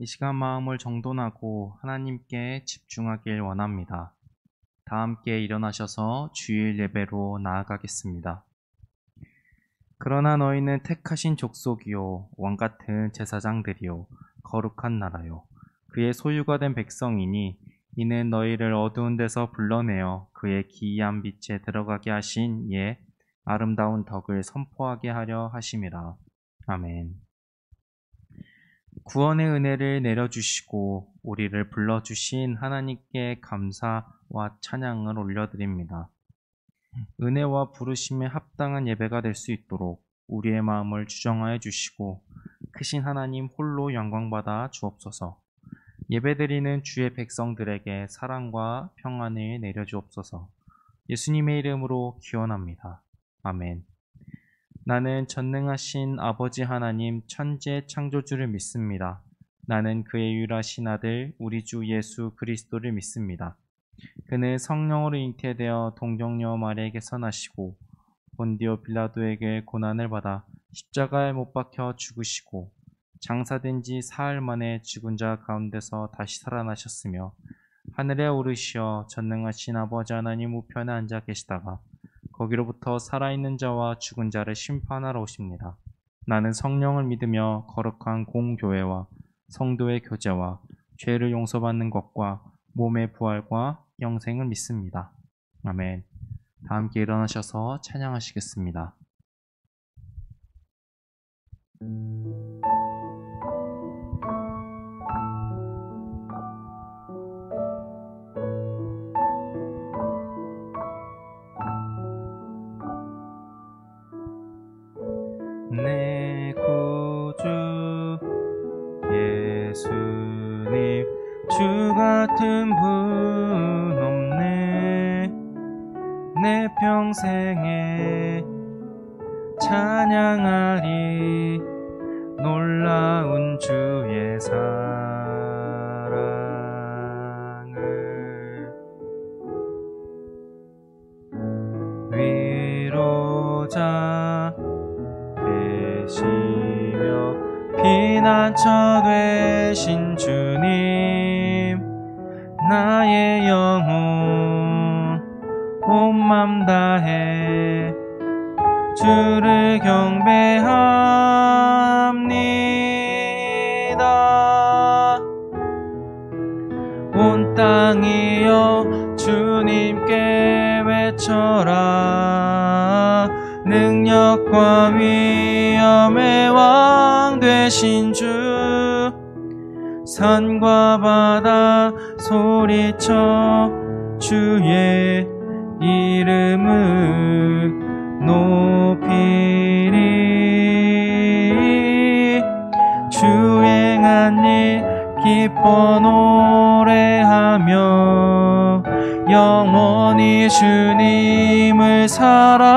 이 시간 마음을 정돈하고 하나님께 집중하길 원합니다. 다 함께 일어나셔서 주일 예배로 나아가겠습니다. 그러나 너희는 택하신 족속이요 왕같은 제사장들이요 거룩한 나라요 그의 소유가 된 백성이니 이는 너희를 어두운 데서 불러내어 그의 기이한 빛에 들어가게 하신 이의 아름다운 덕을 선포하게 하려 하심이라. 아멘. 구원의 은혜를 내려주시고 우리를 불러주신 하나님께 감사와 찬양을 올려드립니다. 은혜와 부르심에 합당한 예배가 될 수 있도록 우리의 마음을 주정하여 주시고 크신 하나님 홀로 영광받아 주옵소서. 예배드리는 주의 백성들에게 사랑과 평안을 내려주옵소서. 예수님의 이름으로 기원합니다. 아멘. 나는 전능하신 아버지 하나님 천재 창조주를 믿습니다. 나는 그의 유일하신 아들 우리 주 예수 그리스도를 믿습니다. 그는 성령으로 잉태되어 동정녀 마리아에게서 나시고 본디오 빌라도에게 고난을 받아 십자가에 못 박혀 죽으시고 장사된 지 사흘 만에 죽은 자 가운데서 다시 살아나셨으며 하늘에 오르시어 전능하신 아버지 하나님 우편에 앉아 계시다가 거기로부터 살아있는 자와 죽은 자를 심판하러 오십니다. 나는 성령을 믿으며 거룩한 공교회와 성도의 교제와 죄를 용서받는 것과 몸의 부활과 영생을 믿습니다. 아멘. 다 함께 일어나셔서 찬양하시겠습니다. 내 구주 예수님 주 같은 분 없네. 내 평생에 찬양하리 놀라운 주의 사랑을. 위로자 되시며 피난처 되신 주님, 나의 영혼 온 맘 다해 주를 경배합니다. 온 땅이여 주님께 외쳐라. 능력과 위엄의 왕 되신 주, 산과 바다 소리쳐 주의 이름을 높이리. 주 행한 일 기뻐 노래하며 영원히 주님을 사랑하리라.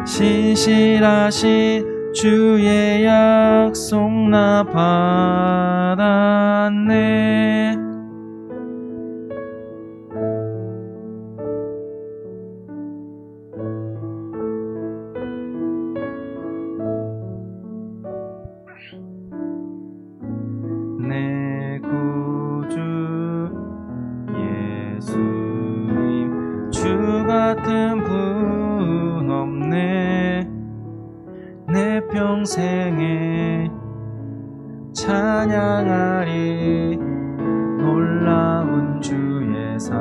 신실하신 주의 약속 나 받았네. 내 구주 예수님 주 같은 분 없네. 내 평생에 찬양하리 놀라운 주의 사랑을.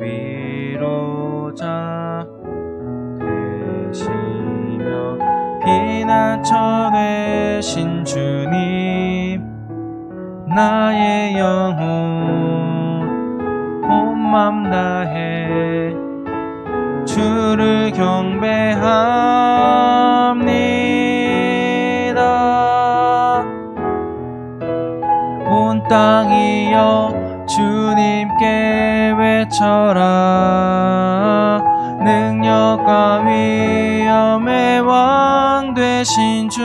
위로자 되시며 피난처 되신 주님, 나의 영혼 온 맘 다해 주를 경배합니다. 온 땅이여 주님께 외쳐라. 능력과 위엄의 왕 되신 주,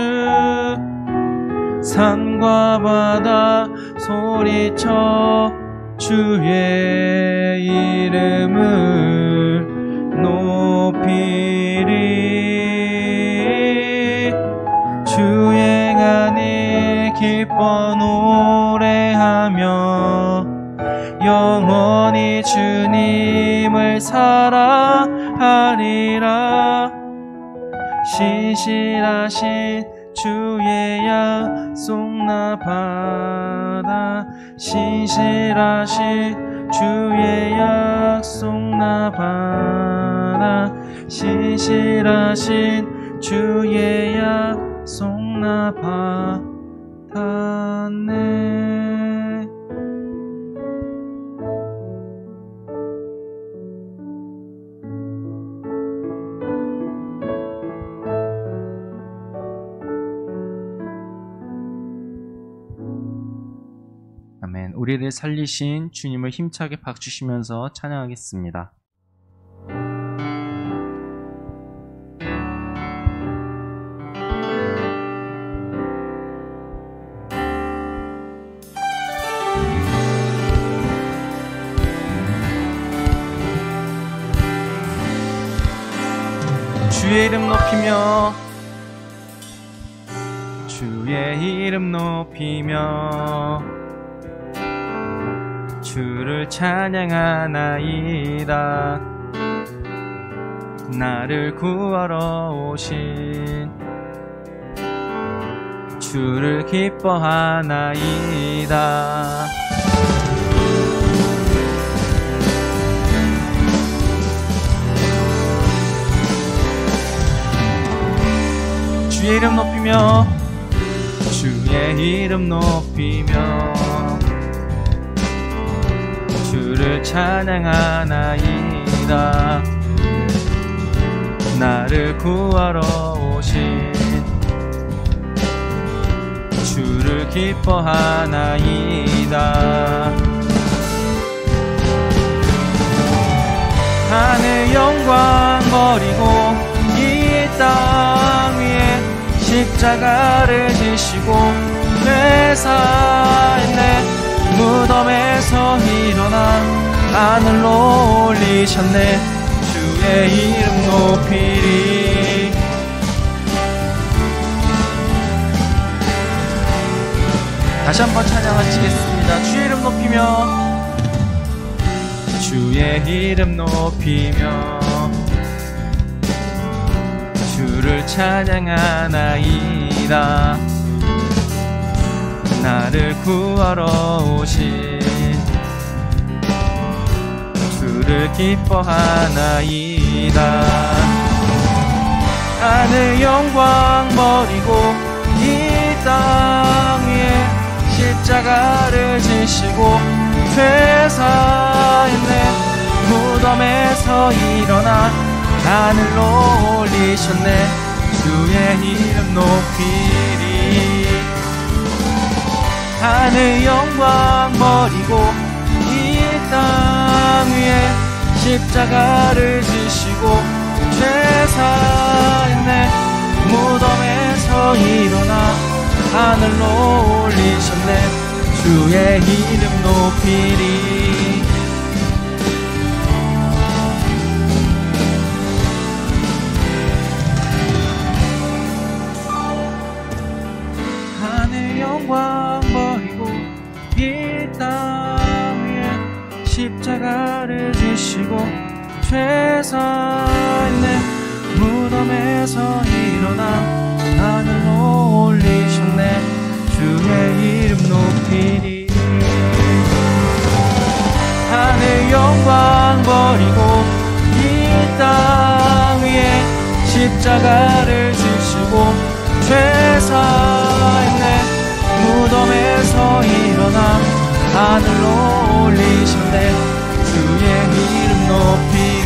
산과 바다 소리쳐 주의 이름을 높이리. 주 행하니 기뻐 노래하며 영원히 주님을 사랑하리라. 신실하신 주의 약속 나 받아. 신실하신 주의 약속 나 받아. 신실하신 주의 약속 나 받았네. 아멘. 우리를 살리신 주님을 힘차게 박수치면서 찬양하겠습니다. 주의 이름 높이며 주의 이름 높이며 주를 찬양하나이다. 나를 구하러 오신 주를 기뻐하나이다. 주의 이름 높이며 주의 이름 높이며 주를 찬양하나이다. 나를 구하러 오신 주를 기뻐하나이다. 하늘 영광 버리고 이 땅 위에 십자가를 지시고 회사했네. 무덤에서 일어나 하늘로 올리셨네. 주의 이름 높이리. 다시 한번 찬양을 치겠습니다. 주의 이름 높이며 주의 이름 높이며 주를 찬양하나이다. 나를 구하러 오신 주를 기뻐하나이다. 하늘 영광 버리고 이 땅 위에 십자가를 지시고 퇴사했네. 무덤에서 일어나 하늘로 올리셨네. 주의 이름 높이리. 하늘 영광 버리고 이 땅 위에 십자가를 지시고 죄사했네. 무덤에서 일어나 하늘로 올리셨네. 주의 이름 높이리. 하늘 영광 버리고 이 땅 위에 십자가를 지시고 죄사했네. 무덤에서 일어나 하늘로 올리셨네. 주의 이름 높이리. 하늘 영광 버리고 이 땅 위에 십자가를 지시고 죄사했네. 무덤에서 일어나 하늘로 올리셨네. 주의 이름 높이리.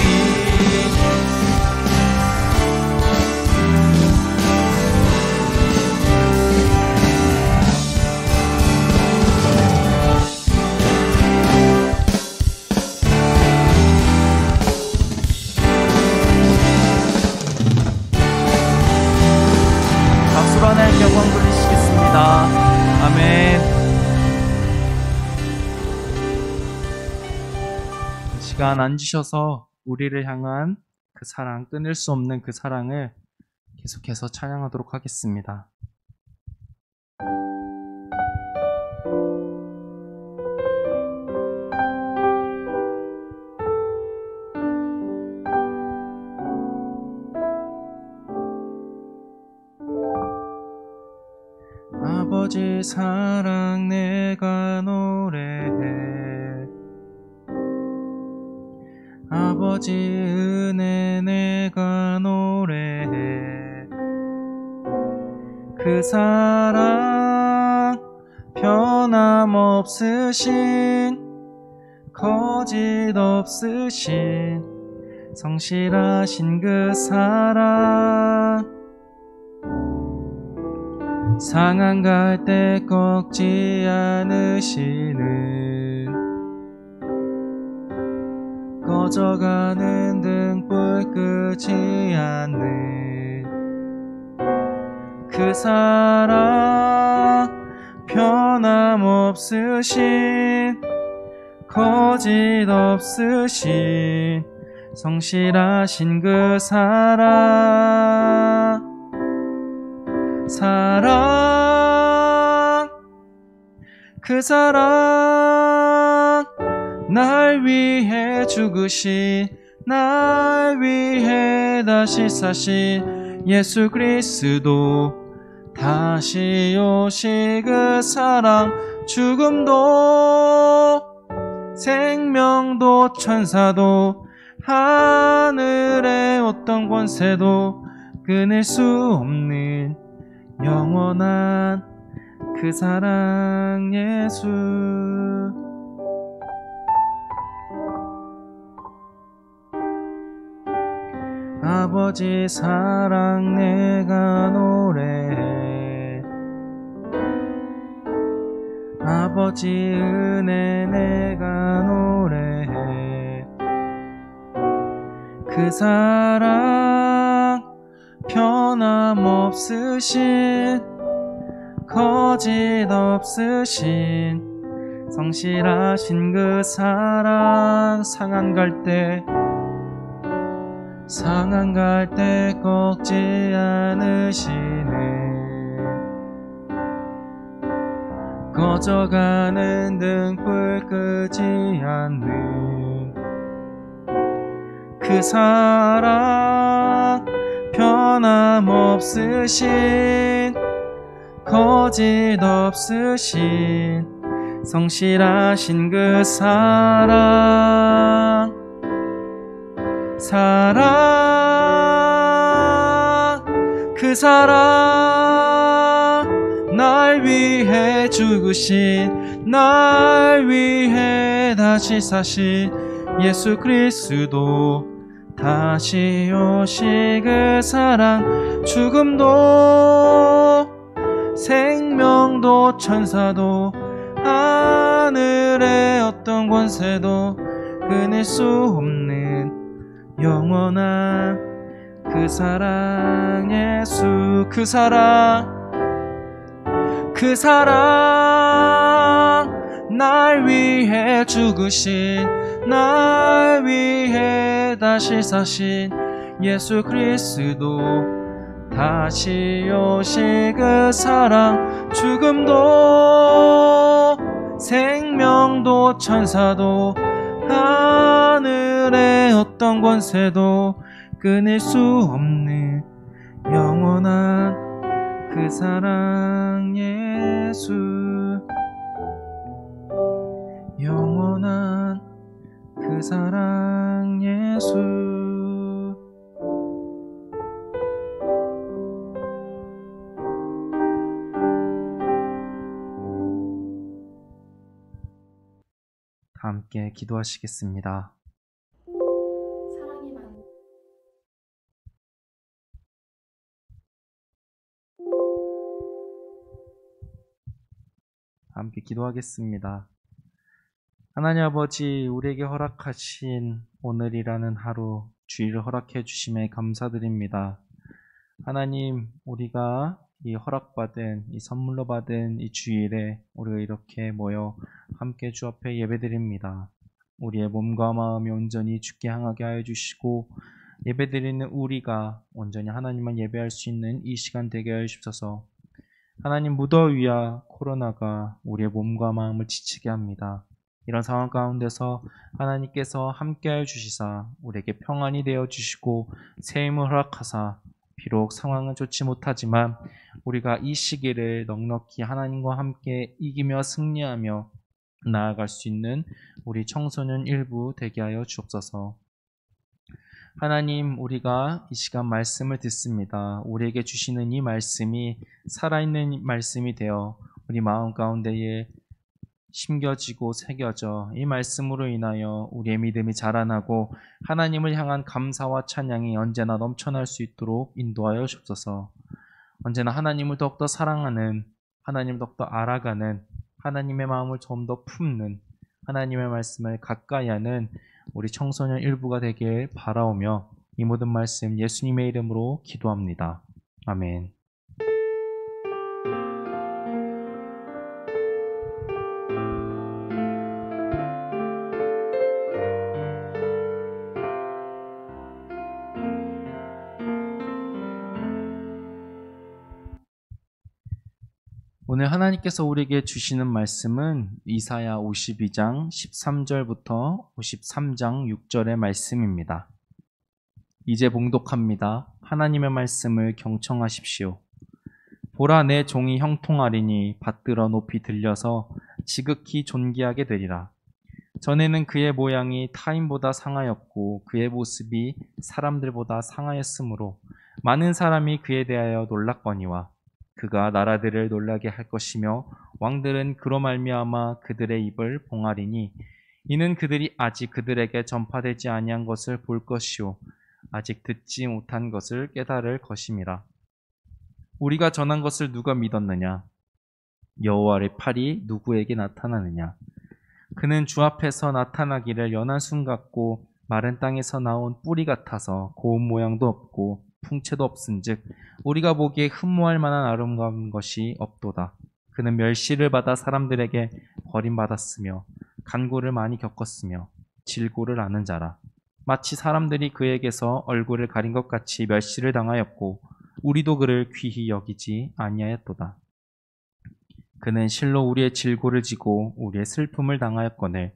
박수로 하나님 영광 돌리시겠습니다. 아멘. 시간 앉으셔서 우리를 향한 그 사랑, 끊을 수 없는 그 사랑을 계속해서 찬양하도록 하겠습니다. 아버지 사랑 내가 노래해, 아버지 은혜 내가 노래해. 그 사랑 변함없으신, 거짓 없으신 성실하신 그 사랑, 상한 갈대 꺾지 않으시는, 꺼져가는 등불 끄지 않는 그 사랑, 변함없으신, 거짓 없으신 성실하신 그 사랑, 사랑, 그 사랑, 날 위해 죽으신, 날 위해 다시 사신 예수 그리스도, 다시 오실 그 사랑, 죽음도 생명도 천사도 하늘의 어떤 권세도 끊을 수 없는 영원한 그 사랑 예수. 아버지 사랑 내가 노래해, 아버지 은혜 내가 노래해. 그 사랑 변함없으신, 거짓 없으신 성실하신 그 사랑, 상한 갈대, 상한 갈대 꺾지 않으시는, 꺼져가는 등불 끄지 않는 그 사랑, 변함없으신, 거짓 없으신 성실하신 그 사랑, 사랑, 그 사랑, 날 위해 죽으신, 날 위해 다시 사신 예수 그리스도, 다시 오실 그 사랑, 죽음도 생명도 천사도 하늘의 어떤 권세도 끊을 수 없는 영원한 그 사랑 예수. 그 사랑, 그 사랑, 날 위해 죽으신, 날 위해 다시 사신 예수 그리스도, 다시 오실 그 사랑, 죽음도 생명도 천사도 하늘의 어떤 권세도 끊을 수 없는 영원한 그 사랑 예수. 영원한 그 사랑 예수. 다 함께 기도하시겠습니다. 함께 기도하겠습니다. 하나님 아버지, 우리에게 허락하신 오늘이라는 하루, 주일을 허락해 주심에 감사드립니다. 하나님, 우리가 이 허락받은, 이 선물로 받은 이 주일에 우리가 이렇게 모여 함께 주 앞에 예배드립니다. 우리의 몸과 마음이 온전히 주께 향하게 하여 주시고, 예배드리는 우리가 온전히 하나님만 예배할 수 있는 이 시간 되게 하여 주옵소서. 하나님, 무더위와 코로나가 우리의 몸과 마음을 지치게 합니다. 이런 상황 가운데서 하나님께서 함께하여 주시사 우리에게 평안이 되어 주시고 새 힘을 허락하사 비록 상황은 좋지 못하지만 우리가 이 시기를 넉넉히 하나님과 함께 이기며 승리하며 나아갈 수 있는 우리 청소년 일부 되게 하여 주옵소서. 하나님, 우리가 이 시간 말씀을 듣습니다. 우리에게 주시는 이 말씀이 살아있는 말씀이 되어 우리 마음 가운데에 심겨지고 새겨져 이 말씀으로 인하여 우리의 믿음이 자라나고 하나님을 향한 감사와 찬양이 언제나 넘쳐날 수 있도록 인도하여 주옵소서. 언제나 하나님을 더욱더 사랑하는, 하나님을 더욱더 알아가는, 하나님의 마음을 좀 더 품는, 하나님의 말씀을 가까이 하는 우리 청소년 일부가 되길 바라오며 이 모든 말씀 예수님의 이름으로 기도합니다. 아멘. 오늘 하나님께서 우리에게 주시는 말씀은 이사야 52장 13절부터 53장 6절의 말씀입니다. 이제 봉독합니다. 하나님의 말씀을 경청하십시오. 보라, 내 종이 형통하리니 받들어 높이 들려서 지극히 존귀하게 되리라. 전에는 그의 모양이 타인보다 상하였고 그의 모습이 사람들보다 상하였으므로 많은 사람이 그에 대하여 놀랐거니와 그가 나라들을 놀라게 할 것이며 왕들은 그로 말미암아 그들의 입을 봉하리니 이는 그들이 아직 그들에게 전파되지 아니한 것을 볼 것이요 아직 듣지 못한 것을 깨달을 것임이라. 우리가 전한 것을 누가 믿었느냐? 여호와의 팔이 누구에게 나타나느냐? 그는 주 앞에서 나타나기를 연한 순 같고 마른 땅에서 나온 뿌리 같아서 고운 모양도 없고 풍채도 없은즉 우리가 보기에 흠모할 만한 아름다운 것이 없도다. 그는 멸시를 받아 사람들에게 버림받았으며 간고를 많이 겪었으며 질고를 아는 자라. 마치 사람들이 그에게서 얼굴을 가린 것 같이 멸시를 당하였고 우리도 그를 귀히 여기지 아니하였도다. 그는 실로 우리의 질고를 지고 우리의 슬픔을 당하였거늘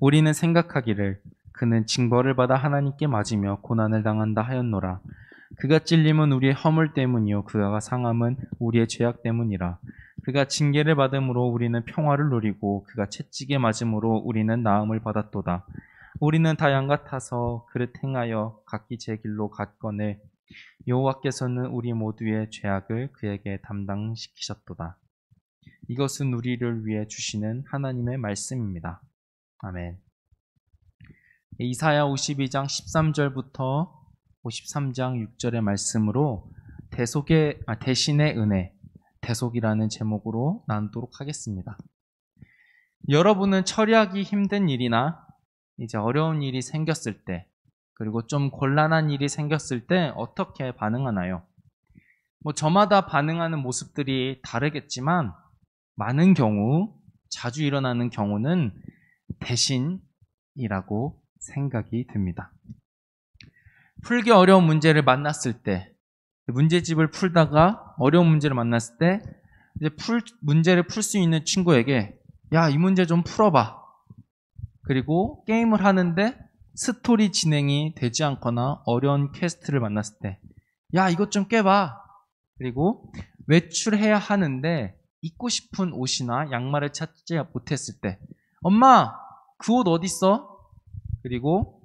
우리는 생각하기를 그는 징벌을 받아 하나님께 맞으며 고난을 당한다 하였노라. 그가 찔림은 우리의 허물 때문이요 그가 상함은 우리의 죄악 때문이라. 그가 징계를 받음으로 우리는 평화를 누리고 그가 채찍에 맞음으로 우리는 나음을 받았도다. 우리는 다 양 같아서 그를 행하여 각기 제 길로 갔거늘 여호와께서는 우리 모두의 죄악을 그에게 담당시키셨도다. 이것은 우리를 위해 주시는 하나님의 말씀입니다. 아멘. 이사야 52장 13절부터 53장 6절의 말씀으로 대신의 은혜, 대속이라는 제목으로 나누도록 하겠습니다. 여러분은 처리하기 힘든 일이나 이제 어려운 일이 생겼을 때, 그리고 좀 곤란한 일이 생겼을 때 어떻게 반응하나요? 저마다 반응하는 모습들이 다르겠지만 많은 경우, 자주 일어나는 경우는 대신이라고 생각이 듭니다. 풀기 어려운 문제를 만났을 때, 문제집을 풀다가 어려운 문제를 만났을 때 이제 문제를 풀 수 있는 친구에게 야, 이 문제 좀 풀어봐. 그리고 게임을 하는데 스토리 진행이 되지 않거나 어려운 퀘스트를 만났을 때 야, 이것 좀 깨봐. 그리고 외출해야 하는데 입고 싶은 옷이나 양말을 찾지 못했을 때 엄마, 그 옷 어딨어? 그리고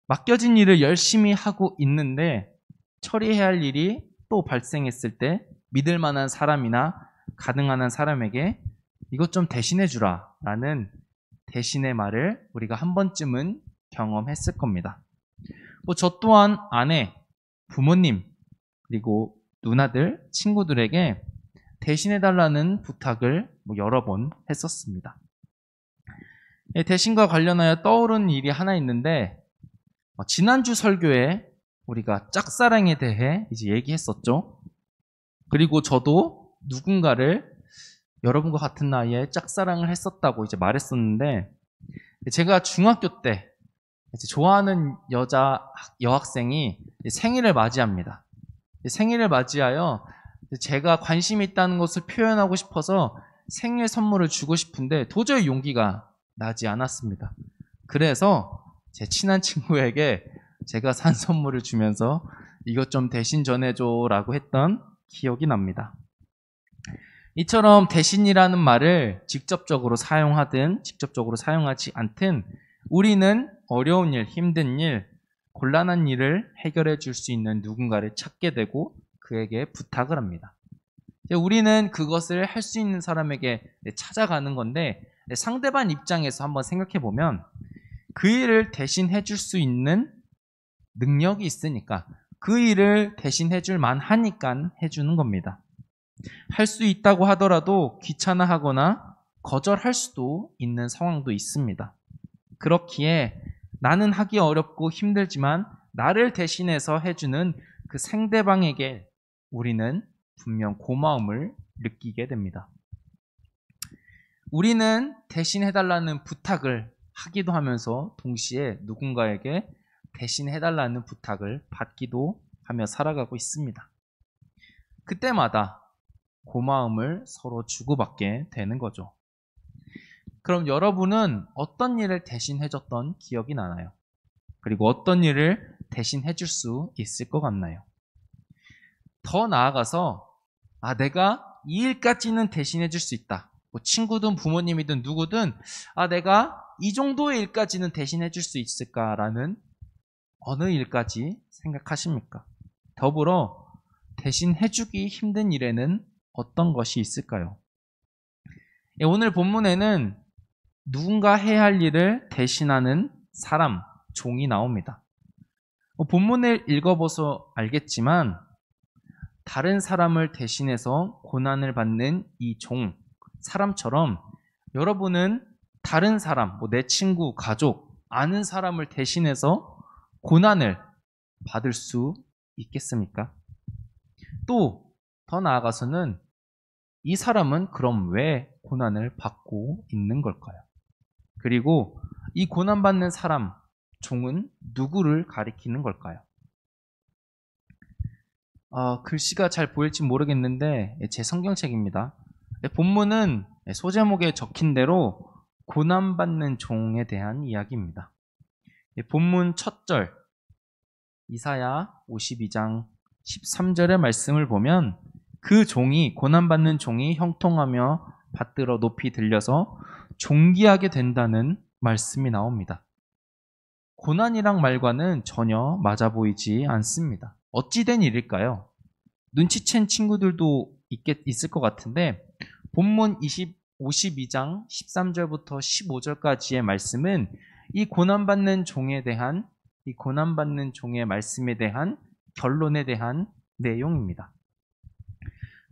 맡겨진 일을 열심히 하고 있는데 처리해야 할 일이 또 발생했을 때 믿을 만한 사람이나 가능한 사람에게 이것 좀 대신해 주라 라는 대신의 말을 우리가 한 번쯤은 경험했을 겁니다. 저 또한 아내, 부모님, 그리고 누나들, 친구들에게 대신해달라는 부탁을 여러 번 했었습니다. 대신과 관련하여 떠오른 일이 하나 있는데 지난주 설교에 우리가 짝사랑에 대해 이제 얘기했었죠. 그리고 저도 누군가를 여러분과 같은 나이에 짝사랑을 했었다고 이제 말했었는데 제가 중학교 때 이제 좋아하는 여학생이 생일을 맞이합니다. 생일을 맞이하여 제가 관심 있다는 것을 표현하고 싶어서 생일 선물을 주고 싶은데 도저히 용기가 나지 않았습니다. 그래서 제 친한 친구에게 제가 산 선물을 주면서 이것 좀 대신 전해줘 라고 했던 기억이 납니다. 이처럼 대신이라는 말을 직접적으로 사용하든 직접적으로 사용하지 않든 우리는 어려운 일, 힘든 일, 곤란한 일을 해결해 줄 수 있는 누군가를 찾게 되고 그에게 부탁을 합니다. 우리는 그것을 할 수 있는 사람에게 찾아가는 건데 상대방 입장에서 한번 생각해 보면 그 일을 대신 해줄 수 있는 능력이 있으니까 그 일을 대신 해줄 만하니까 해주는 겁니다. 할 수 있다고 하더라도 귀찮아하거나 거절할 수도 있는 상황도 있습니다. 그렇기에 나는 하기 어렵고 힘들지만 나를 대신해서 해주는 그 상대방에게 우리는 분명 고마움을 느끼게 됩니다. 우리는 대신해달라는 부탁을 하기도 하면서 동시에 누군가에게 대신해달라는 부탁을 받기도 하며 살아가고 있습니다. 그때마다 고마움을 서로 주고받게 되는 거죠. 그럼 여러분은 어떤 일을 대신해줬던 기억이 나나요? 그리고 어떤 일을 대신해줄 수 있을 것 같나요? 더 나아가서 내가 이 일까지는 대신해줄 수 있다. 뭐 친구든 부모님이든 누구든 내가 이 정도의 일까지는 대신해줄 수 있을까라는 어느 일까지 생각하십니까? 더불어 대신해주기 힘든 일에는 어떤 것이 있을까요? 오늘 본문에는 누군가 해야 할 일을 대신하는 사람, 종이 나옵니다. 본문을 읽어봐서 알겠지만 다른 사람을 대신해서 고난을 받는 이 종, 사람처럼 여러분은 다른 사람, 내 친구, 가족, 아는 사람을 대신해서 고난을 받을 수 있겠습니까? 또 더 나아가서는 이 사람은 그럼 왜 고난을 받고 있는 걸까요? 그리고 이 고난받는 사람, 종은 누구를 가리키는 걸까요? 글씨가 잘 보일지 모르겠는데 제 성경책입니다. 본문은 소제목에 적힌 대로 고난받는 종에 대한 이야기입니다. 본문 첫 절, 이사야 52장 13절의 말씀을 보면 그 종이, 고난받는 종이 형통하며 받들어 높이 들려서 존귀하게 된다는 말씀이 나옵니다. 고난이란 말과는 전혀 맞아 보이지 않습니다. 어찌된 일일까요? 눈치챈 친구들도 있을 것 같은데 본문 52장 13절부터 15절까지의 말씀은 이 고난받는 종의 말씀에 대한 결론에 대한 내용입니다.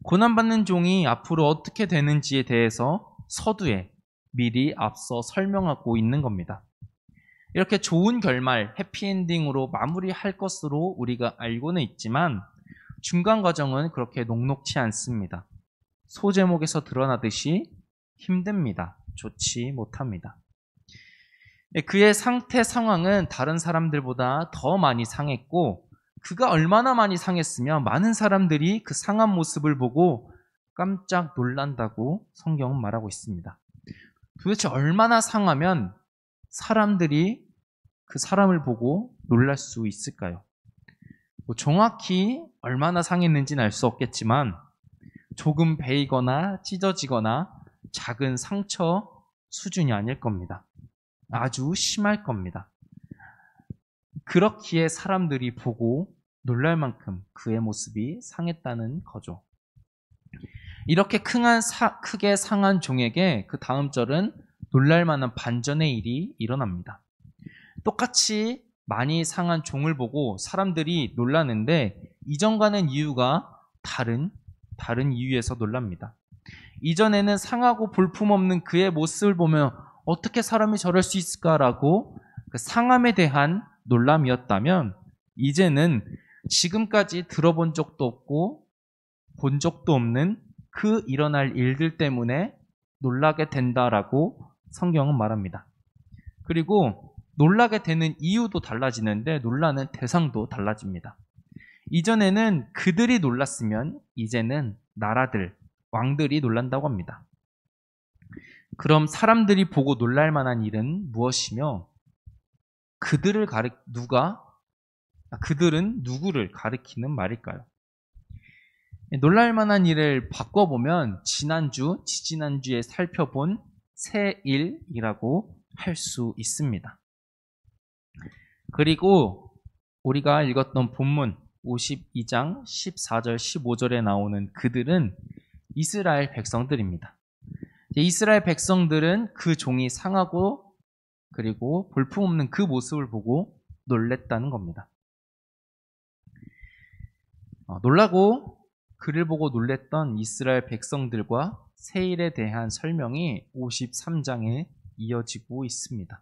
고난받는 종이 앞으로 어떻게 되는지에 대해서 서두에 미리 앞서 설명하고 있는 겁니다. 이렇게 좋은 결말, 해피엔딩으로 마무리할 것으로 우리가 알고는 있지만 중간 과정은 그렇게 녹록치 않습니다. 소제목에서 드러나듯이 힘듭니다. 좋지 못합니다. 그의 상태 상황은 다른 사람들보다 더 많이 상했고 그가 얼마나 많이 상했으면 많은 사람들이 그 상한 모습을 보고 깜짝 놀란다고 성경은 말하고 있습니다. 도대체 얼마나 상하면 사람들이 그 사람을 보고 놀랄 수 있을까요? 정확히 얼마나 상했는지는 알 수 없겠지만 조금 베이거나 찢어지거나 작은 상처 수준이 아닐 겁니다. 아주 심할 겁니다. 그렇기에 사람들이 보고 놀랄 만큼 그의 모습이 상했다는 거죠. 이렇게 크게 상한 종에게 그 다음 절은 놀랄 만한 반전의 일이 일어납니다. 똑같이 많이 상한 종을 보고 사람들이 놀라는데 이전과는 이유가 다른 이유에서 놀랍니다. 이전에는 상하고 볼품없는 그의 모습을 보며 어떻게 사람이 저럴 수 있을까라고 그 상함에 대한 놀람이었다면 이제는 지금까지 들어본 적도 없고 본 적도 없는 그 일어날 일들 때문에 놀라게 된다라고 성경은 말합니다. 그리고 놀라게 되는 이유도 달라지는데 놀라는 대상도 달라집니다. 이전에는 그들이 놀랐으면 이제는 나라들, 왕들이 놀란다고 합니다. 그럼 사람들이 보고 놀랄 만한 일은 무엇이며 그들은 누구를 가리키는 말일까요? 놀랄 만한 일을 바꿔보면 지지난주에 살펴본 새 일이라고 할 수 있습니다. 그리고 우리가 읽었던 본문 52장 14절 15절에 나오는 그들은 이스라엘 백성들입니다. 이스라엘 백성들은 그 종이 상하고 그리고 볼품없는 그 모습을 보고 놀랬다는 겁니다. 놀라고 그를 보고 놀랬던 이스라엘 백성들과 새 일에 대한 설명이 53장에 이어지고 있습니다.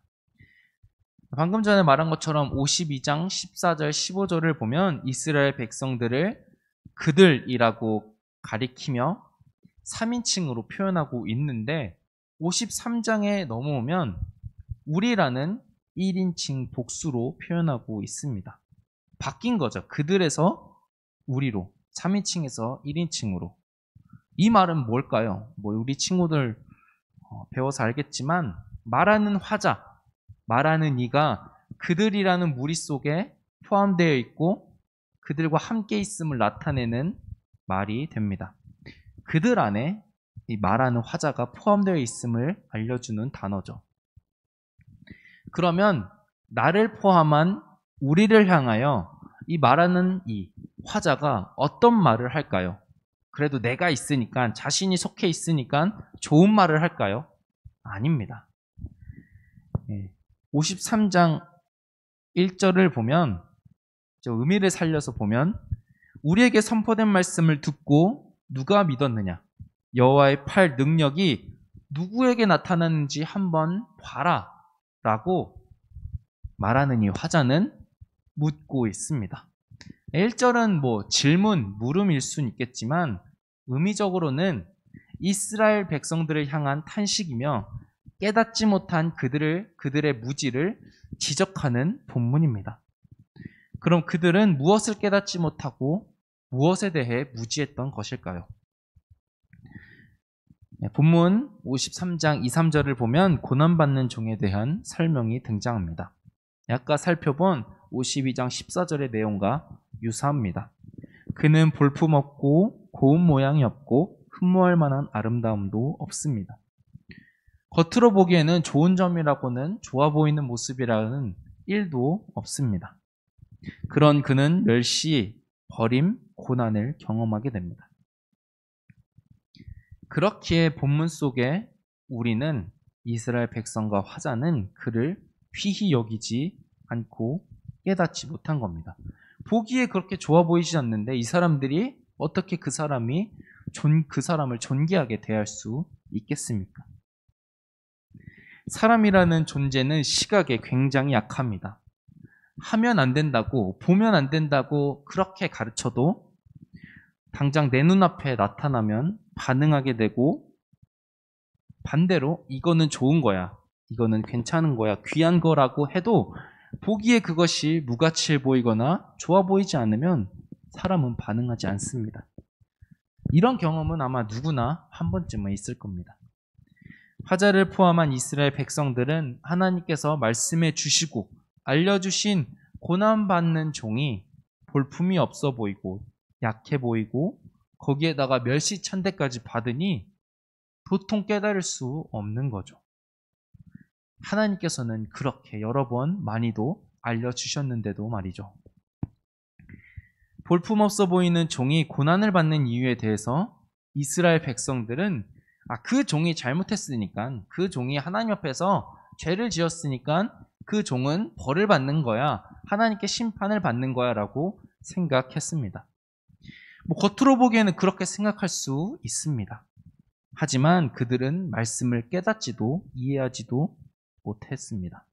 방금 전에 말한 것처럼 52장 14절 15절을 보면 이스라엘 백성들을 그들이라고 가리키며 3인칭으로 표현하고 있는데 53장에 넘어오면 우리라는 1인칭 복수로 표현하고 있습니다. 바뀐 거죠. 그들에서 우리로, 3인칭에서 1인칭으로. 이 말은 뭘까요? 우리 친구들 배워서 알겠지만 말하는 화자, 말하는 이가 그들이라는 무리 속에 포함되어 있고 그들과 함께 있음을 나타내는 말이 됩니다. 그들 안에 이 말하는 화자가 포함되어 있음을 알려주는 단어죠. 그러면 나를 포함한 우리를 향하여 이 말하는 이 화자가 어떤 말을 할까요? 그래도 내가 있으니까, 자신이 속해 있으니까 좋은 말을 할까요? 아닙니다. 53장 1절을 보면, 의미를 살려서 보면 우리에게 선포된 말씀을 듣고 누가 믿었느냐? 여호와의 팔 능력이 누구에게 나타났는지 한번 봐라 라고 말하는 이 화자는 묻고 있습니다. 1절은 질문, 물음일 수는 있겠지만 의미적으로는 이스라엘 백성들을 향한 탄식이며 깨닫지 못한 그들의 무지를 지적하는 본문입니다. 그럼 그들은 무엇을 깨닫지 못하고 무엇에 대해 무지했던 것일까요? 본문 53장 2, 3절을 보면 고난받는 종에 대한 설명이 등장합니다. 아까 살펴본 52장 14절의 내용과 유사합니다. 그는 볼품없고 고운 모양이 없고 흠모할 만한 아름다움도 없습니다. 겉으로 보기에는 좋은 점이라고는 좋아 보이는 모습이라는 일도 없습니다. 그런 그는 멸시, 버림, 고난을 경험하게 됩니다. 그렇기에 본문 속에 우리는 이스라엘 백성과 화자는 그를 휘히 여기지 않고 깨닫지 못한 겁니다. 보기에 그렇게 좋아 보이지 않는데 이 사람들이 어떻게 그 사람을 존귀하게 대할 수 있겠습니까? 사람이라는 존재는 시각에 굉장히 약합니다. 하면 안 된다고, 보면 안 된다고 그렇게 가르쳐도 당장 내 눈앞에 나타나면 반응하게 되고, 반대로 이거는 좋은 거야, 이거는 괜찮은 거야, 귀한 거라고 해도 보기에 그것이 무가치해 보이거나 좋아 보이지 않으면 사람은 반응하지 않습니다. 이런 경험은 아마 누구나 한 번쯤은 있을 겁니다. 화자를 포함한 이스라엘 백성들은 하나님께서 말씀해 주시고 알려주신 고난받는 종이 볼품이 없어 보이고 약해 보이고 거기에다가 멸시천대까지 받으니 도통 깨달을 수 없는 거죠. 하나님께서는 그렇게 여러 번 많이도 알려주셨는데도 말이죠. 볼품없어 보이는 종이 고난을 받는 이유에 대해서 이스라엘 백성들은 그 종이 잘못했으니까, 그 종이 하나님 앞에서 죄를 지었으니까 그 종은 벌을 받는 거야, 하나님께 심판을 받는 거야 라고 생각했습니다. 겉으로 보기에는 그렇게 생각할 수 있습니다. 하지만 그들은 말씀을 깨닫지도 이해하지도 못했습니다.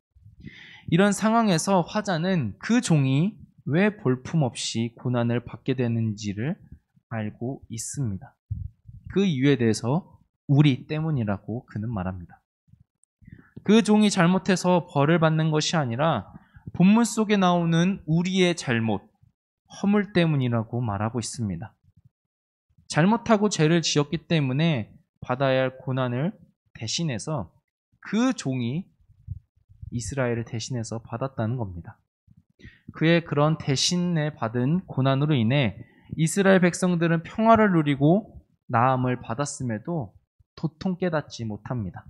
이런 상황에서 화자는 그 종이 왜 볼품없이 고난을 받게 되는지를 알고 있습니다. 그 이유에 대해서 우리 때문이라고 그는 말합니다. 그 종이 잘못해서 벌을 받는 것이 아니라 본문 속에 나오는 우리의 잘못, 허물 때문이라고 말하고 있습니다. 잘못하고 죄를 지었기 때문에 받아야 할 고난을 대신해서 그 종이 이스라엘을 대신해서 받았다는 겁니다. 그의 그런 대신에 받은 고난으로 인해 이스라엘 백성들은 평화를 누리고 나음을 받았음에도 도통 깨닫지 못합니다.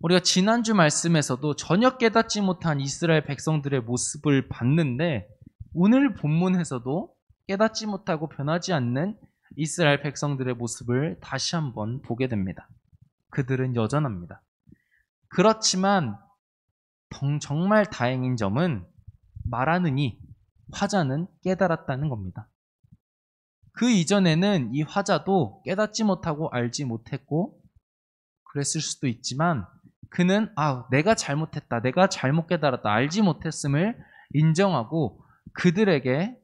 우리가 지난주 말씀에서도 전혀 깨닫지 못한 이스라엘 백성들의 모습을 봤는데 오늘 본문에서도 깨닫지 못하고 변하지 않는 이스라엘 백성들의 모습을 다시 한번 보게 됩니다. 그들은 여전합니다. 그렇지만 정말 다행인 점은 말하느니 화자는 깨달았다는 겁니다. 그 이전에는 이 화자도 깨닫지 못하고 알지 못했고 그랬을 수도 있지만 그는 내가 잘못했다, 내가 잘못 깨달았다, 알지 못했음을 인정하고 그들에게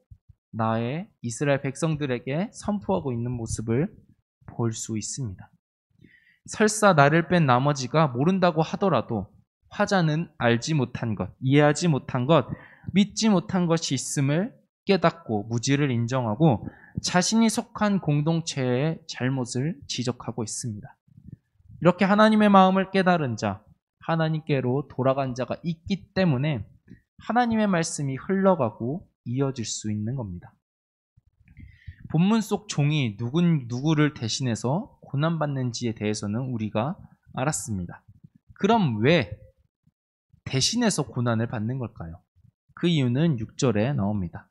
나의 이스라엘 백성들에게 선포하고 있는 모습을 볼 수 있습니다. 설사 나를 뺀 나머지가 모른다고 하더라도 화자는 알지 못한 것, 이해하지 못한 것, 믿지 못한 것이 있음을 깨닫고 무지를 인정하고 자신이 속한 공동체의 잘못을 지적하고 있습니다. 이렇게 하나님의 마음을 깨달은 자, 하나님께로 돌아간 자가 있기 때문에 하나님의 말씀이 흘러가고 이어질 수 있는 겁니다. 본문 속 종이 누구를 대신해서 고난받는지에 대해서는 우리가 알았습니다. 그럼 왜 대신해서 고난을 받는 걸까요? 그 이유는 6절에 나옵니다.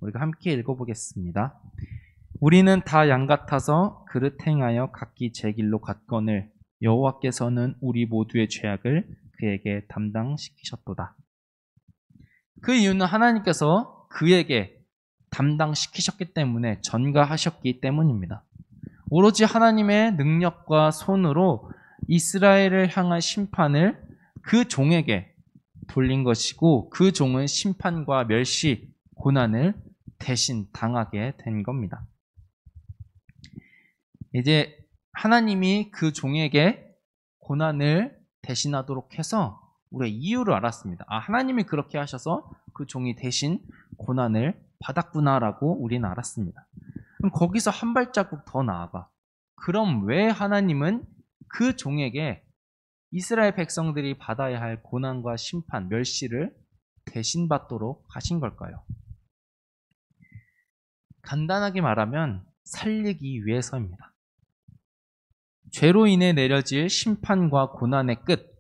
우리가 함께 읽어보겠습니다. 우리는 다 양 같아서 그릇 행하여 각기 제 길로 갔거늘 여호와께서는 우리 모두의 죄악을 그에게 담당시키셨도다. 그 이유는 하나님께서 그에게 담당시키셨기 때문에 전가하셨기 때문입니다. 오로지 하나님의 능력과 손으로 이스라엘을 향한 심판을 그 종에게 돌린 것이고 그 종은 심판과 멸시, 고난을 대신 당하게 된 겁니다. 이제 하나님이 그 종에게 고난을 대신하도록 해서 우리가 이유를 알았습니다. 하나님이 그렇게 하셔서 그 종이 대신 고난을 받았구나라고 우리는 알았습니다. 그럼 거기서 한 발자국 더 나아가 그럼 왜 하나님은 그 종에게 이스라엘 백성들이 받아야 할 고난과 심판, 멸시를 대신 받도록 하신 걸까요? 간단하게 말하면 살리기 위해서입니다. 죄로 인해 내려질 심판과 고난의 끝,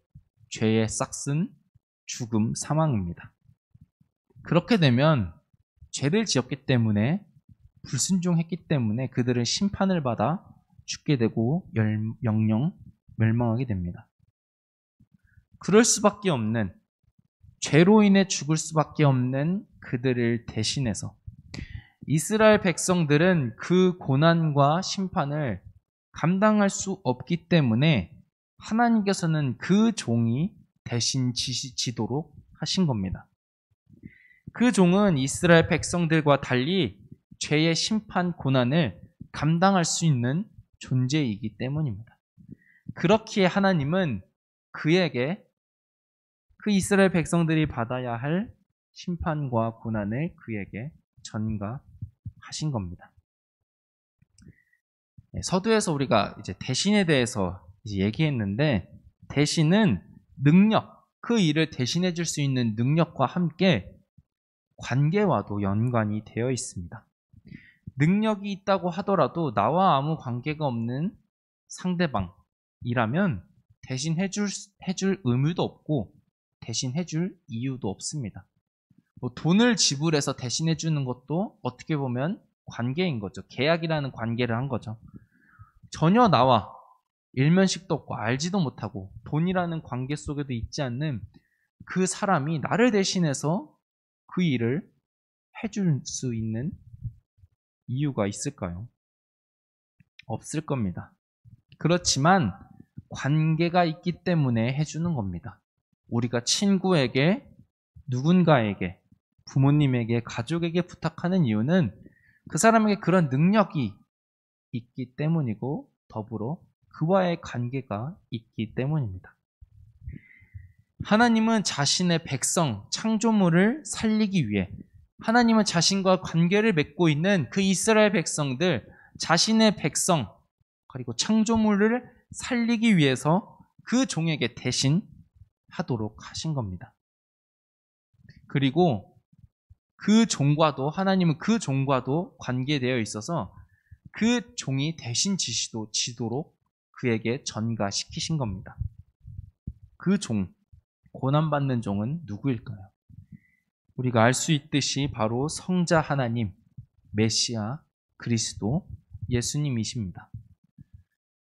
죄의 싹슨, 죽음, 사망입니다. 그렇게 되면 죄를 지었기 때문에 불순종했기 때문에 그들은 심판을 받아 죽게 되고 영영 멸망하게 됩니다. 그럴 수밖에 없는, 죄로 인해 죽을 수밖에 없는 그들을 대신해서 이스라엘 백성들은 그 고난과 심판을 감당할 수 없기 때문에 하나님께서는 그 종이 대신 지도록 하신 겁니다. 그 종은 이스라엘 백성들과 달리 죄의 심판 고난을 감당할 수 있는 존재이기 때문입니다. 그렇기에 하나님은 그에게 그 이스라엘 백성들이 받아야 할 심판과 고난을 그에게 전가하신 겁니다. 서두에서 우리가 이제 대신에 대해서 얘기했는데 대신은 능력, 그 일을 대신해 줄 수 있는 능력과 함께 관계와도 연관이 되어 있습니다. 능력이 있다고 하더라도 나와 아무 관계가 없는 상대방이라면 대신 해줄 의무도 없고 대신 해줄 이유도 없습니다. 돈을 지불해서 대신해 주는 것도 어떻게 보면 관계인 거죠. 계약이라는 관계를 한 거죠. 전혀 나와 일면식도 없고 알지도 못하고 돈이라는 관계 속에도 있지 않는 그 사람이 나를 대신해서 그 일을 해줄 수 있는 이유가 있을까요? 없을 겁니다. 그렇지만 관계가 있기 때문에 해주는 겁니다. 우리가 친구에게, 누군가에게, 부모님에게, 가족에게 부탁하는 이유는 그 사람에게 그런 능력이 있기 때문이고 더불어 그와의 관계가 있기 때문입니다. 하나님은 자신의 백성, 창조물을 살리기 위해 하나님은 자신과 관계를 맺고 있는 그 이스라엘 백성들, 자신의 백성, 그리고 창조물을 살리기 위해서 그 종에게 대신 하도록 하신 겁니다. 그리고 하나님은 그 종과도 관계되어 있어서 그 종이 대신 지도록 그에게 전가시키신 겁니다. 그 종, 고난받는 종은 누구일까요? 우리가 알 수 있듯이 바로 성자 하나님, 메시아, 그리스도, 예수님이십니다.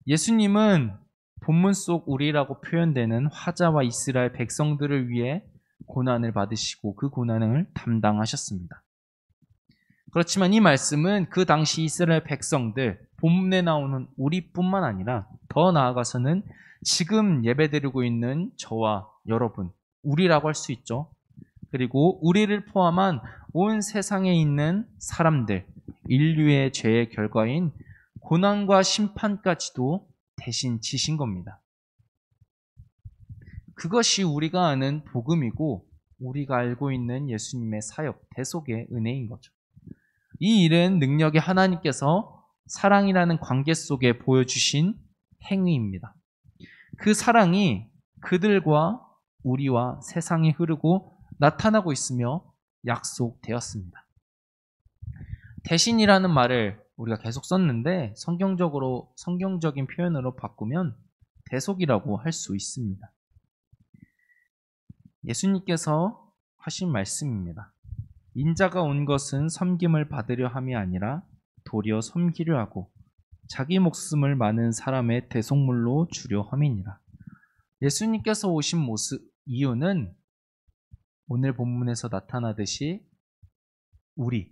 예수님은 본문 속 우리라고 표현되는 화자와 이스라엘 백성들을 위해 고난을 받으시고 그 고난을 담당하셨습니다. 그렇지만 이 말씀은 그 당시 이스라엘 백성들, 본문에 나오는 우리뿐만 아니라 더 나아가서는 지금 예배드리고 있는 저와 여러분, 우리라고 할 수 있죠. 그리고 우리를 포함한 온 세상에 있는 사람들, 인류의 죄의 결과인 고난과 심판까지도 대신 지신 겁니다. 그것이 우리가 아는 복음이고 우리가 알고 있는 예수님의 사역, 대속의 은혜인 거죠. 이 일은 능력의 하나님께서 사랑이라는 관계 속에 보여주신 행위입니다. 그 사랑이 그들과 우리와 세상에 흐르고 나타나고 있으며 약속되었습니다. 대신이라는 말을 우리가 계속 썼는데 성경적인 표현으로 바꾸면 대속이라고 할 수 있습니다. 예수님께서 하신 말씀입니다. 인자가 온 것은 섬김을 받으려 함이 아니라 도리어 섬기려 하고 자기 목숨을 많은 사람의 대속물로 주려 함이니라. 예수님께서 오신 이유는 오늘 본문에서 나타나듯이 우리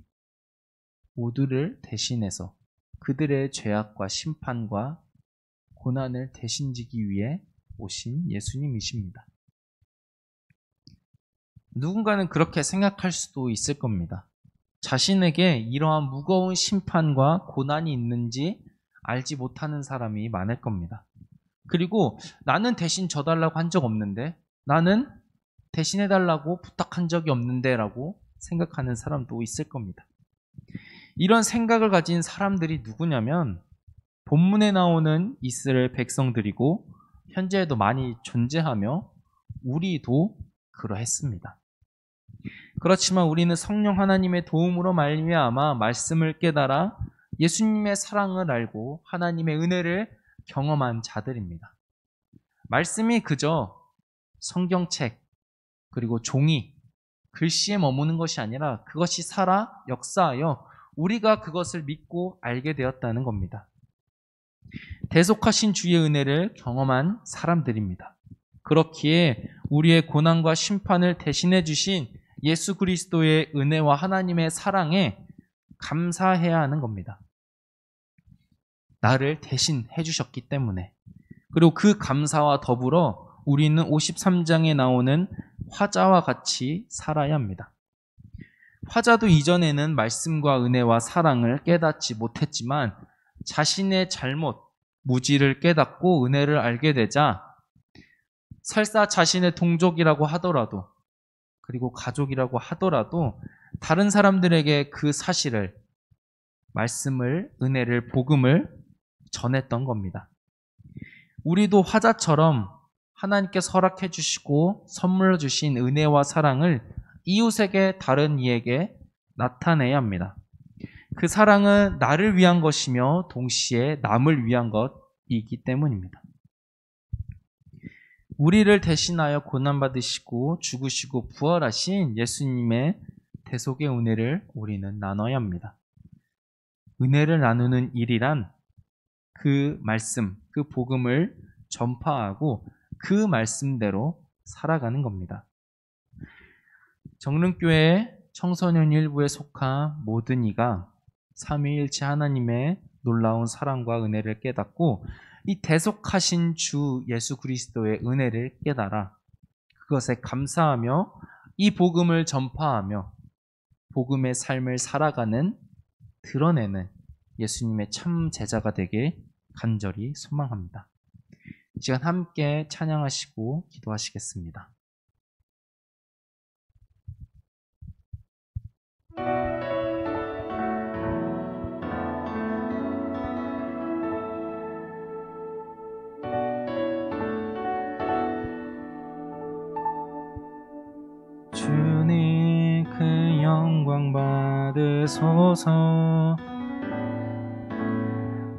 모두를 대신해서 그들의 죄악과 심판과 고난을 대신 지기 위해 오신 예수님이십니다. 누군가는 그렇게 생각할 수도 있을 겁니다. 자신에게 이러한 무거운 심판과 고난이 있는지 알지 못하는 사람이 많을 겁니다. 그리고 나는 대신 져달라고 한 적 없는데, 나는 대신해달라고 부탁한 적이 없는데 라고 생각하는 사람도 있을 겁니다. 이런 생각을 가진 사람들이 누구냐면 본문에 나오는 이스라엘 백성들이고 현재에도 많이 존재하며 우리도 그러했습니다. 그렇지만 우리는 성령 하나님의 도움으로 말미암아 말씀을 깨달아 예수님의 사랑을 알고 하나님의 은혜를 경험한 자들입니다. 말씀이 그저 성경책 그리고 종이 글씨에 머무는 것이 아니라 그것이 살아 역사하여 우리가 그것을 믿고 알게 되었다는 겁니다. 대속하신 주의 은혜를 경험한 사람들입니다. 그렇기에 우리의 고난과 심판을 대신해 주신 예수 그리스도의 은혜와 하나님의 사랑에 감사해야 하는 겁니다. 나를 대신 해주셨기 때문에. 그리고 그 감사와 더불어 우리는 53장에 나오는 화자와 같이 살아야 합니다. 화자도 이전에는 말씀과 은혜와 사랑을 깨닫지 못했지만 자신의 잘못, 무지를 깨닫고 은혜를 알게 되자 설사 자신의 동족이라고 하더라도 그리고 가족이라고 하더라도 다른 사람들에게 그 사실을, 말씀을, 은혜를, 복음을 전했던 겁니다. 우리도 화자처럼 하나님께서 허락해 주시고 선물로 주신 은혜와 사랑을 이웃에게, 다른 이에게 나타내야 합니다. 그 사랑은 나를 위한 것이며 동시에 남을 위한 것이기 때문입니다. 우리를 대신하여 고난받으시고 죽으시고 부활하신 예수님의 대속의 은혜를 우리는 나눠야 합니다. 은혜를 나누는 일이란 그 말씀, 그 복음을 전파하고 그 말씀대로 살아가는 겁니다. 정릉교회 청소년 일부에 속한 모든 이가 삼위일체 하나님의 놀라운 사랑과 은혜를 깨닫고 이 대속하신 주 예수 그리스도의 은혜를 깨달아 그것에 감사하며 이 복음을 전파하며 복음의 삶을 살아가는, 드러내는 예수님의 참 제자가 되길 간절히 소망합니다. 이 시간 함께 찬양하시고 기도하시겠습니다. 받으소서.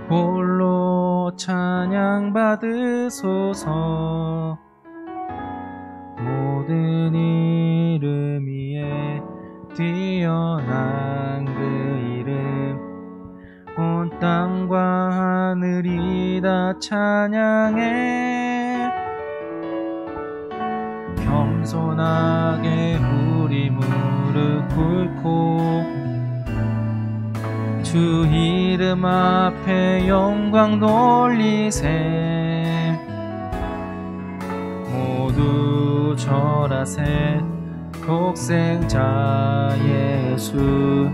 홀로 찬양 받으소서. 모든 이름 위에 뛰어난 그 이름, 온 땅과 하늘이 다 찬양해. 겸손하게 우리 무릎 꿇고 주 이름 앞에 영광 돌리세. 모두 절하세. 독생자 예수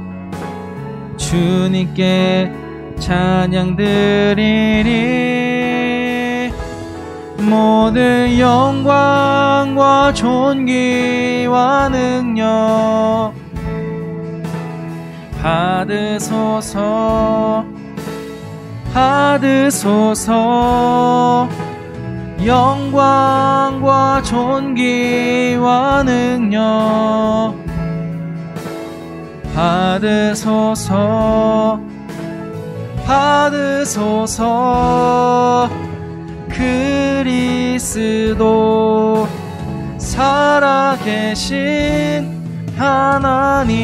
주님께 찬양 드리리. 모든 영광과 존귀와 능력 받으소서. 받으소서. 영광과 존귀와 능력 받으소서. 받으소서. 그리스도 살아계신 하나님.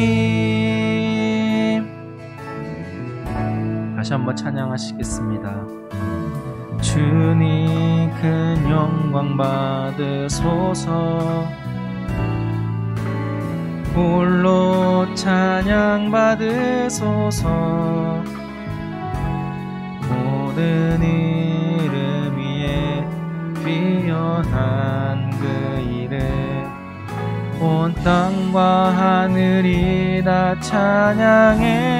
다시 한번 찬양하시겠습니다. 주님 큰 영광 받으소서. 홀로 찬양 받으소서. 모든 이름 위에 뛰어난 그 이름, 온 땅과 하늘이 다 찬양해.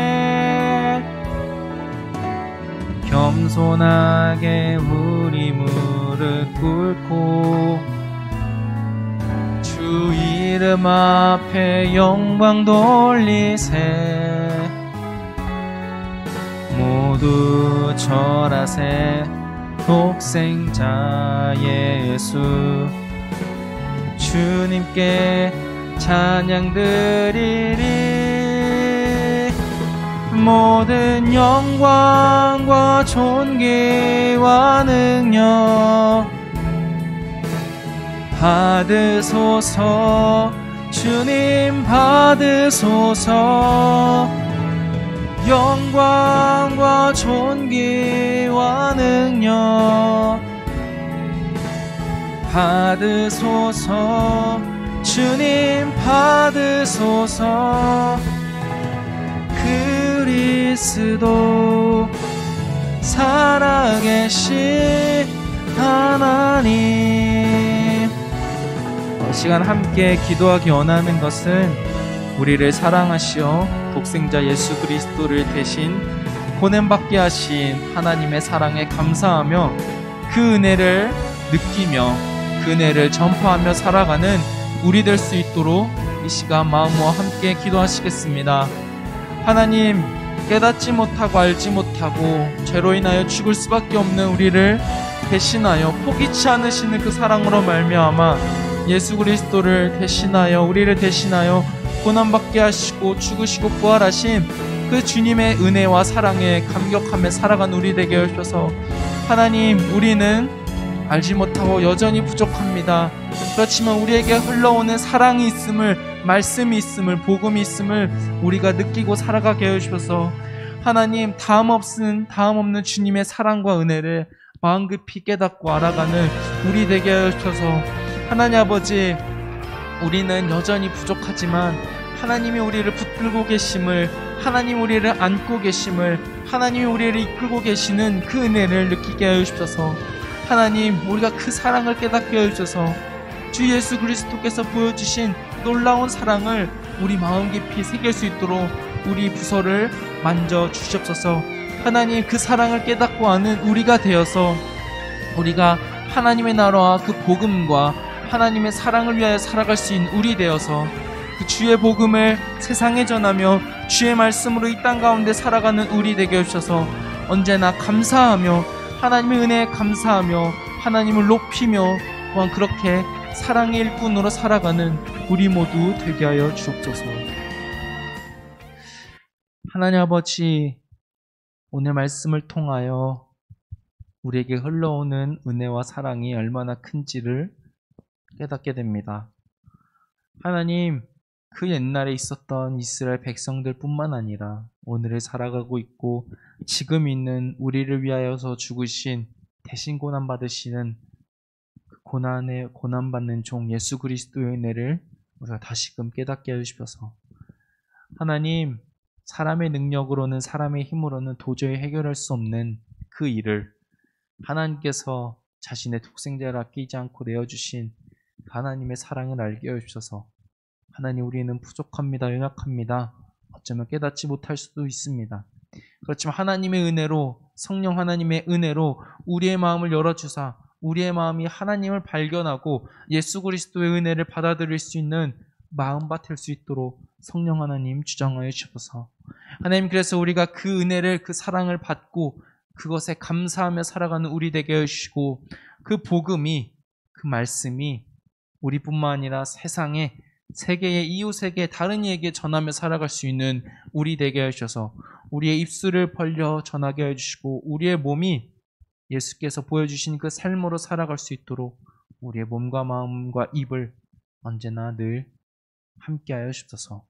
겸손하게 우리 무릎 꿇고 주 이름 앞에 영광 돌리세. 모두 절하세. 독생자 예수 주님께 찬양 드리리. 모든 영광과 존귀와 능력 받으소서. 주님 받으소서. 영광과 존귀와 능력 받으소서. 주님 받으소서. 그리스도 살아계신 하나님. 이 시간 함께 기도하기 원하는 것은 우리를 사랑하시어 독생자 예수 그리스도를 대신 보냄받게 하신 하나님의 사랑에 감사하며 그 은혜를 느끼며 그 은혜를 전파하며 살아가는 우리 될 수 있도록 이 시간 마음과 함께 기도하시겠습니다. 하나님, 깨닫지 못하고 알지 못하고 죄로 인하여 죽을 수밖에 없는 우리를 대신하여 포기치 않으시는 그 사랑으로 말미암아 예수 그리스도를 대신하여 우리를 대신하여 고난받게 하시고 죽으시고 부활하신 그 주님의 은혜와 사랑에 감격하며 살아간 우리 되게 하셔서 하나님, 우리는 알지 못하고 여전히 부족합니다. 그렇지만 우리에게 흘러오는 사랑이 있음을, 말씀이 있음을, 복음이 있음을 우리가 느끼고 살아가게 해주셔서 하나님, 다음 없는 주님의 사랑과 은혜를 마음 깊이 깨닫고 알아가는 우리 되게 하셔서 하나님 아버지, 우리는 여전히 부족하지만 하나님이 우리를 붙들고 계심을, 하나님 우리를 안고 계심을, 하나님이 우리를 이끌고 계시는 그 은혜를 느끼게 하여 주셔서 하나님, 우리가 그 사랑을 깨닫게 하여 주셔서 주 예수 그리스도께서 보여주신 놀라운 사랑을 우리 마음 깊이 새길 수 있도록 우리 부서를 만져 주시옵소서. 하나님, 그 사랑을 깨닫고 아는 우리가 되어서 우리가 하나님의 나라와 그 복음과 하나님의 사랑을 위하여 살아갈 수 있는 우리 되어서 그 주의 복음을 세상에 전하며 주의 말씀으로 이 땅 가운데 살아가는 우리 되게 해주셔서 언제나 감사하며 하나님의 은혜에 감사하며 하나님을 높이며 또한 그렇게 사랑의 일꾼으로 살아가는 우리 모두 되게 하여 주옵소서. 하나님 아버지, 오늘 말씀을 통하여 우리에게 흘러오는 은혜와 사랑이 얼마나 큰지를 깨닫게 됩니다. 하나님, 그 옛날에 있었던 이스라엘 백성들 뿐만 아니라 오늘을 살아가고 있고 지금 있는 우리를 위하여서 죽으신 대신 고난받으시는 그 고난받는 종 예수 그리스도의 은혜를 우리가 다시금 깨닫게 해주셔서 하나님, 사람의 능력으로는 사람의 힘으로는 도저히 해결할 수 없는 그 일을 하나님께서 자신의 독생자를 아끼지 않고 내어주신 하나님의 사랑을 알게 해주셔서 하나님, 우리는 부족합니다. 연약합니다. 어쩌면 깨닫지 못할 수도 있습니다. 그렇지만 하나님의 은혜로, 성령 하나님의 은혜로 우리의 마음을 열어주사 우리의 마음이 하나님을 발견하고 예수 그리스도의 은혜를 받아들일 수 있는 마음밭 될 수 있도록 성령 하나님 주장하여 주셔서 하나님, 그래서 우리가 그 은혜를, 그 사랑을 받고 그것에 감사하며 살아가는 우리 되게 해주시고 그 복음이, 그 말씀이 우리뿐만 아니라 세상에, 세계의 이웃에게, 다른 이에게 전하며 살아갈 수 있는 우리 되게 해주셔서 우리의 입술을 벌려 전하게 해주시고 우리의 몸이 예수께서 보여주신 그 삶으로 살아갈 수 있도록 우리의 몸과 마음과 입을 언제나 늘 함께하여 주셔서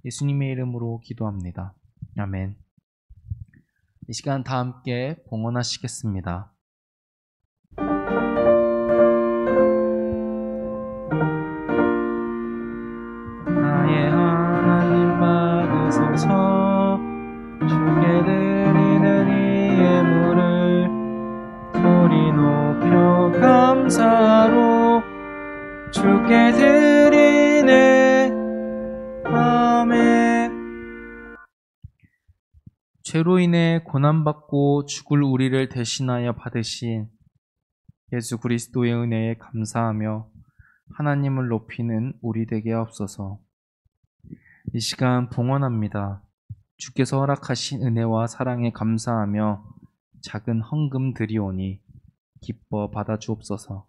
예수님의 이름으로 기도합니다. 아멘. 이 시간 다 함께 봉헌하시겠습니다. 나의 하나님 받으소서 주께 드리는 이 예물을 소리 높여 감사로 주께 드리네. 아멘. 죄로 인해 고난받고 죽을 우리를 대신하여 받으신 예수 그리스도의 은혜에 감사하며 하나님을 높이는 우리 되게 하옵소서. 이 시간 봉헌합니다. 주께서 허락하신 은혜와 사랑에 감사하며 작은 헌금 드리오니 기뻐 받아주옵소서.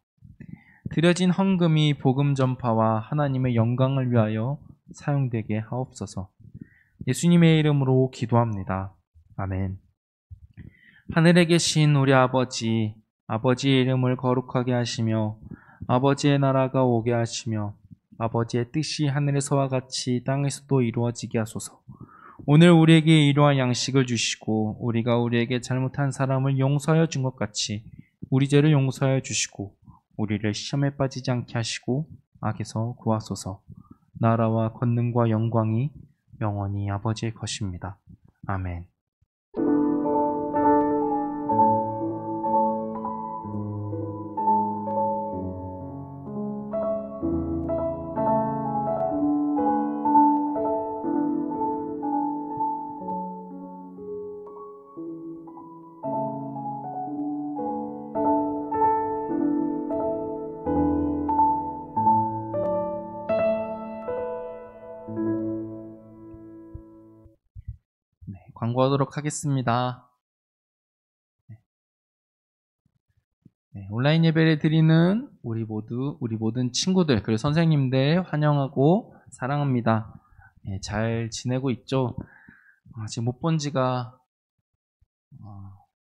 드려진 헌금이 복음 전파와 하나님의 영광을 위하여 사용되게 하옵소서. 예수님의 이름으로 기도합니다. 아멘. 하늘에 계신 우리 아버지, 아버지의 이름을 거룩하게 하시며 아버지의 나라가 오게 하시며 아버지의 뜻이 하늘에서와 같이 땅에서도 이루어지게 하소서. 오늘 우리에게 이러한 양식을 주시고 우리가 우리에게 잘못한 사람을 용서하여 준 것 같이 우리 죄를 용서하여 주시고 우리를 시험에 빠지지 않게 하시고 악에서 구하소서. 나라와 권능과 영광이 영원히 아버지의 것입니다. 아멘. 광고하도록 하겠습니다. 온라인 예배를 드리는 우리 모든 친구들, 그리고 선생님들 환영하고 사랑합니다. 잘 지내고 있죠? 지금 못 본 지가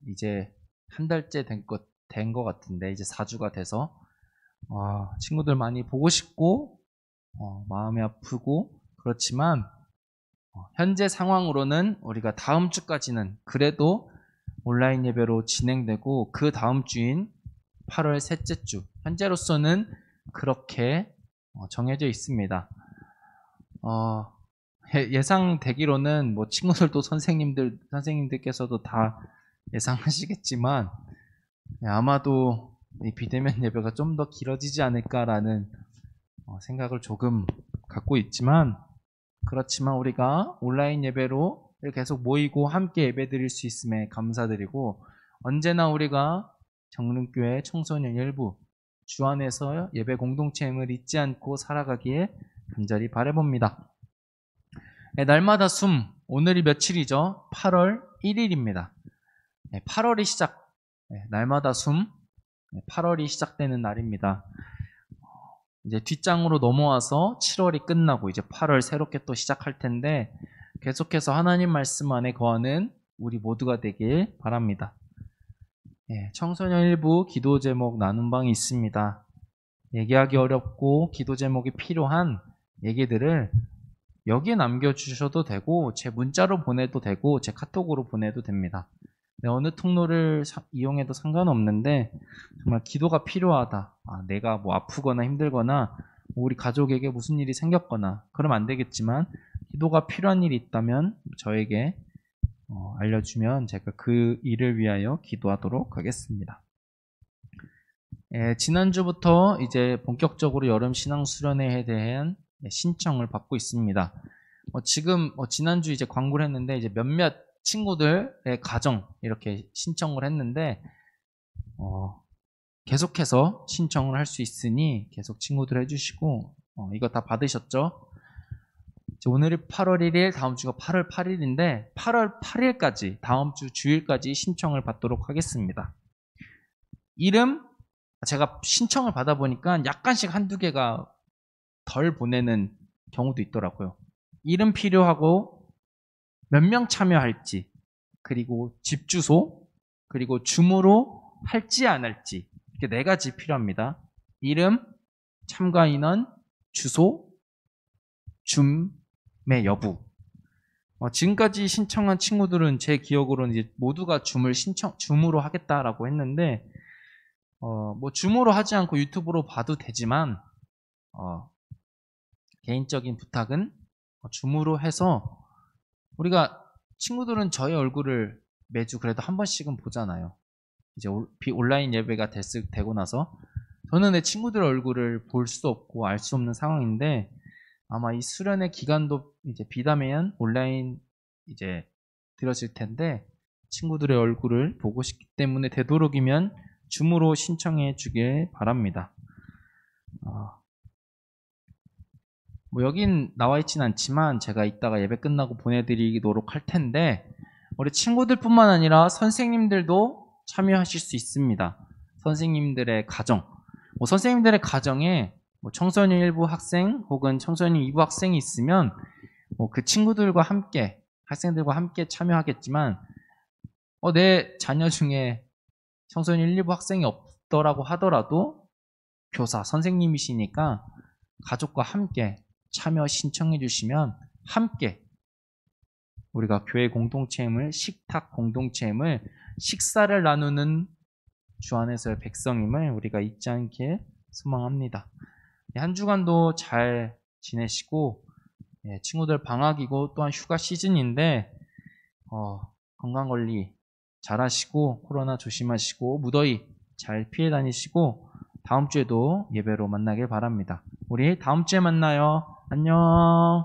이제 한 달째 된 것 같은데, 이제 4주가 돼서 친구들 많이 보고 싶고 마음이 아프고 그렇지만 현재 상황으로는 우리가 다음 주까지는 그래도 온라인 예배로 진행되고 그 다음 주인 8월 셋째 주, 현재로서는 그렇게 정해져 있습니다. 예상되기로는 뭐 친구들도 선생님들께서도 다 예상하시겠지만 아마도 이 비대면 예배가 좀 더 길어지지 않을까라는 생각을 조금 갖고 있지만, 그렇지만 우리가 온라인 예배로 계속 모이고 함께 예배 드릴 수 있음에 감사드리고, 언제나 우리가 정릉교회 청소년 일부 주 안에서 예배 공동체임을 잊지 않고 살아가기에 간절히 바라봅니다. 날마다 숨, 오늘이 며칠이죠? 8월 1일입니다. 8월이 시작, 날마다 숨, 8월이 시작되는 날입니다. 이제 뒷장으로 넘어와서 7월이 끝나고 이제 8월 새롭게 또 시작할 텐데, 계속해서 하나님 말씀 안에 거하는 우리 모두가 되길 바랍니다. 청소년 일부 기도 제목 나눈 방이 있습니다. 얘기하기 어렵고 기도 제목이 필요한 얘기들을 여기에 남겨주셔도 되고 제 문자로 보내도 되고 제 카톡으로 보내도 됩니다. 어느 통로를 이용해도 상관없는데 정말 기도가 필요하다. 내가 뭐 아프거나 힘들거나 우리 가족에게 무슨 일이 생겼거나 그러면 안 되겠지만 기도가 필요한 일이 있다면 저에게 알려주면 제가 그 일을 위하여 기도하도록 하겠습니다. 지난주부터 이제 본격적으로 여름 신앙 수련회에 대한 신청을 받고 있습니다. 지금 지난주 이제 광고를 했는데 이제 몇몇 친구들의 가정 이렇게 신청을 했는데 계속해서 신청을 할 수 있으니 계속 친구들 해주시고 이거 다 받으셨죠? 오늘이 8월 1일, 다음 주가 8월 8일인데 8월 8일까지 다음 주 주일까지 신청을 받도록 하겠습니다. 이름 제가 신청을 받아보니까 약간씩 한두 개가 덜 보내는 경우도 있더라고요. 이름 필요하고 몇 명 참여할지 그리고 집 주소 그리고 줌으로 할지 안 할지 이렇게 4가지 필요합니다. 이름, 참가 인원, 주소, 줌의 여부. 지금까지 신청한 친구들은 제 기억으로는 이제 모두가 줌으로 하겠다라고 했는데 뭐 줌으로 하지 않고 유튜브로 봐도 되지만 개인적인 부탁은 줌으로 해서 우리가 친구들은 저희 얼굴을 매주 그래도 한 번씩은 보잖아요. 이제 온라인 예배가 되고 나서 저는 내 친구들 얼굴을 볼 수 없고 알 수 없는 상황인데 아마 이 수련의 기간도 이제 비다면 온라인 이제 들어질 텐데 친구들의 얼굴을 보고 싶기 때문에 되도록이면 줌으로 신청해 주길 바랍니다. 뭐 여긴 나와 있진 않지만 제가 이따가 예배 끝나고 보내드리도록 할 텐데 우리 친구들뿐만 아니라 선생님들도 참여하실 수 있습니다. 선생님들의 가정, 선생님들의 가정에 청소년 일부 학생 혹은 청소년 2부 학생이 있으면 그 친구들과 함께 학생들과 함께 참여하겠지만 내 자녀 중에 청소년 1, 2부 학생이 없더라고 하더라도 교사, 선생님이시니까 가족과 함께 참여 신청해 주시면 함께 우리가 교회 공동체임을 식탁 공동체임을 식사를 나누는 주 안에서의 백성임을 우리가 잊지 않길 소망합니다. 한 주간도 잘 지내시고 친구들 방학이고 또한 휴가 시즌인데 건강관리 잘 하시고 코로나 조심하시고 무더위 잘 피해 다니시고 다음 주에도 예배로 만나길 바랍니다. 우리 다음 주에 만나요. 안녕.